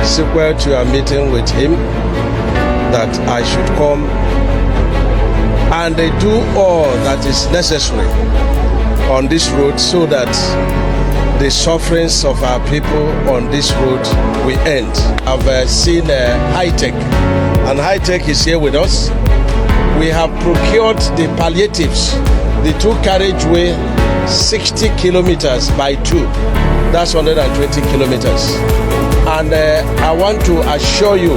sequel to a meeting with him, that I should come and do all that is necessary on this road so that the sufferings of our people on this road will end. I've seen high-tech, and high-tech is here with us. We have procured the palliatives, the two carriageway, 60 kilometers by 2. That's 120 kilometers. And I want to assure you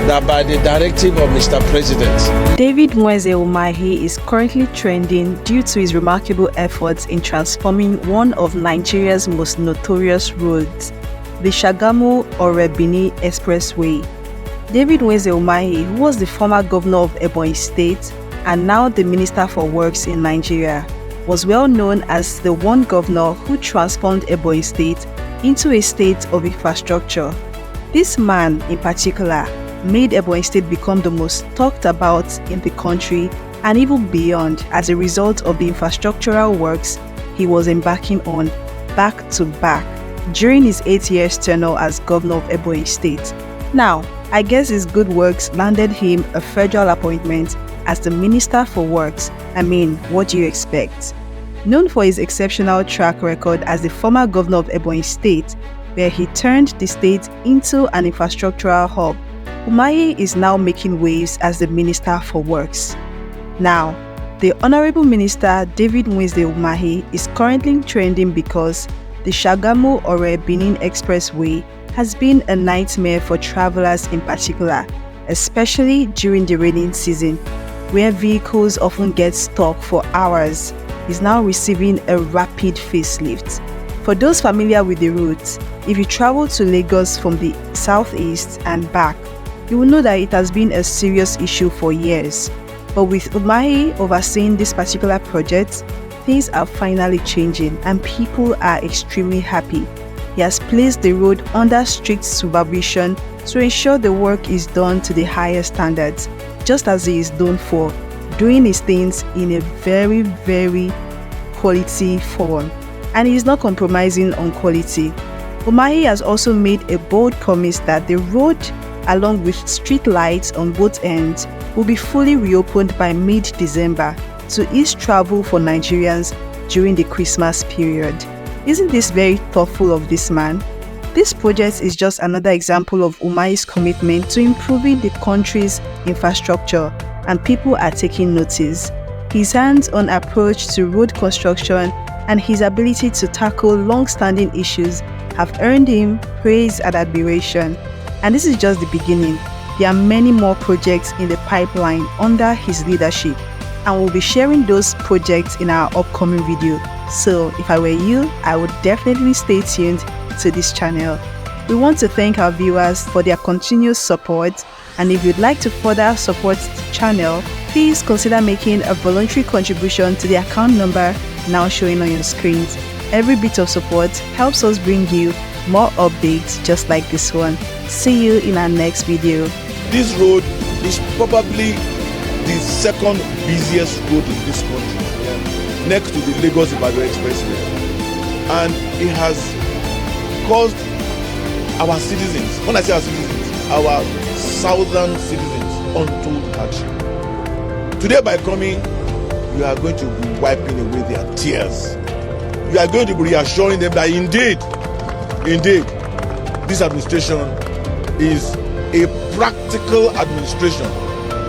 that by the directive of Mr. President, Nweze Umahi is currently trending due to his remarkable efforts in transforming one of Nigeria's most notorious roads, the Benin-Ore Expressway. Nweze Umahi, who was the former governor of Ebonyi State and now the Minister for Works in Nigeria, was well known as the one governor who transformed Ebonyi State into a state of infrastructure. This man in particular made Ebonyi State become the most talked about in the country and even beyond as a result of the infrastructural works he was embarking on back to back during his 8 years tenure as governor of Ebonyi State. Now, I guess his good works landed him a federal appointment as the Minister for Works. I mean, what do you expect? Known for his exceptional track record as the former governor of Ebonyi State, where he turned the state into an infrastructural hub, Umahi is now making waves as the Minister for Works. Now, the Honorable Minister Nweze Umahi is currently trending because the Benin-Ore Expressway has been a nightmare for travelers in particular, especially during the rainy season, where vehicles often get stuck for hours. Is now receiving a rapid facelift. For those familiar with the route, if you travel to Lagos from the southeast and back, you will know that it has been a serious issue for years. But with Umahi overseeing this particular project, things are finally changing and people are extremely happy. He has placed the road under strict supervision to ensure the work is done to the highest standards, just as he is known for doing his things in a very, very quality form, and he is not compromising on quality. Umahi has also made a bold promise that the road, along with street lights on both ends, will be fully reopened by mid-December to ease travel for Nigerians during the Christmas period. Isn't this very thoughtful of this man? This project is just another example of Umahi's commitment to improving the country's infrastructure, and people are taking notice. His hands-on approach to road construction and his ability to tackle long-standing issues have earned him praise and admiration. And this is just the beginning. There are many more projects in the pipeline under his leadership, and we'll be sharing those projects in our upcoming video. So if I were you, I would definitely stay tuned to this channel. We want to thank our viewers for their continuous support, and if you'd like to further support the channel, please consider making a voluntary contribution to the account number now showing on your screens. Every bit of support helps us bring you more updates just like this one. See you in our next video. This road is probably the second busiest road in this country, next to the Lagos-Ebonyi Expressway, and it has caused our citizens, when I say our citizens, our southern citizens, untold hardship. Today, by coming, you are going to be wiping away their tears. You are going to be reassuring them that indeed, this administration is a practical administration,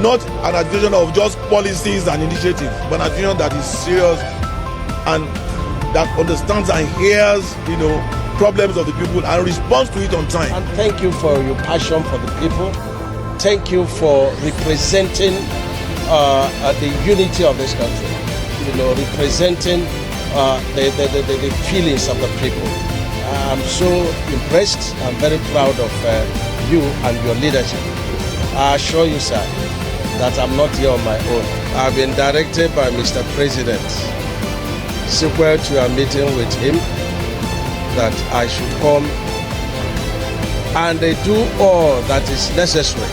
not an administration of just policies and initiatives, but an administration that is serious and that understands and hears, problems of the people and responds to it on time. And thank you for your passion for the people. Thank you for representing the unity of this country. Representing the feelings of the people. I'm so impressed. I'm very proud of you and your leadership. I assure you, sir, that I'm not here on my own. I've been directed by Mr. President, sequel to a meeting with him, that I should come and do all that is necessary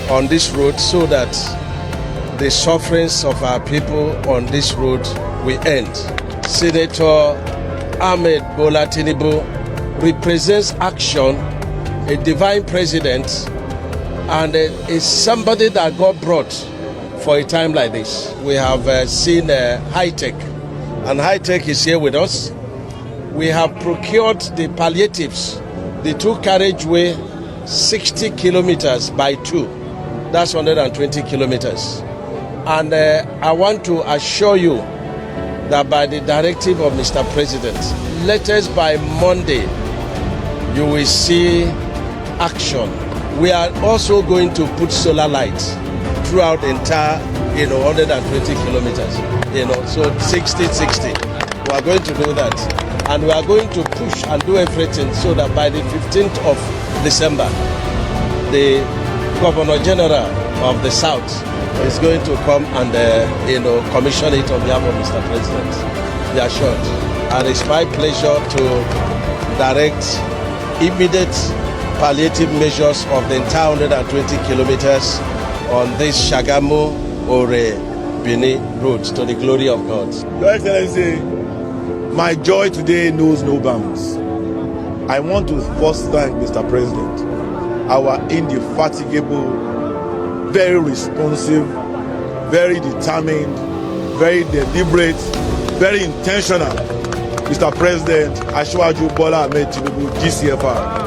on this road so that the sufferings of our people on this road will end. Senator Ahmed Bola Tinubu represents action a divine president, and is somebody that God brought for a time like this. We have seen high tech, and high tech is here with us. We have procured the palliatives, the two carriageway, 60 kilometers by 2. That's 120 kilometers. And I want to assure you that by the directive of Mr. President, latest by Monday, you will see action. We are also going to put solar lights throughout the entire, 120 kilometers, so 60-60. We are going to do that. And we are going to push and do everything so that by the 15th of December, the Governor General of the South is going to come and, commission it on behalf of Mr. President. Be assured. And it's my pleasure to direct immediate palliative measures of the entire 120 kilometers on this Shagamu-Ore Benin road to the glory of God. Your Excellency, my joy today knows no bounds. I want to first thank Mr. President, our indefatigable, very responsive, very determined, very deliberate, very intentional Mr. President Asiwaju Bola Ahmed Tinubu, GCFR.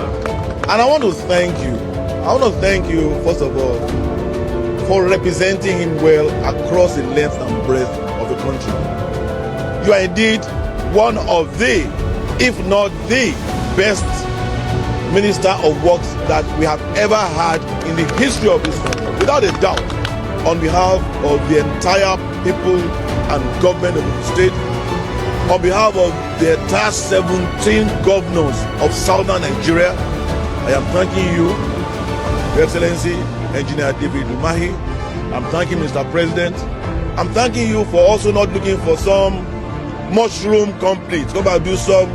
And I want to thank you. I want to thank you, first of all, for representing him well across the length and breadth of the country. You are indeed one of the, if not the best Minister of Works that we have ever had in the history of this country, without a doubt, on behalf of the entire people and government of the state, on behalf of the entire 17 governors of southern Nigeria. I am thanking you, Your Excellency, Engineer Ndi Umahi. I'm thanking Mr. President. I'm thanking you for also not looking for some mushroom complete. Go back, do some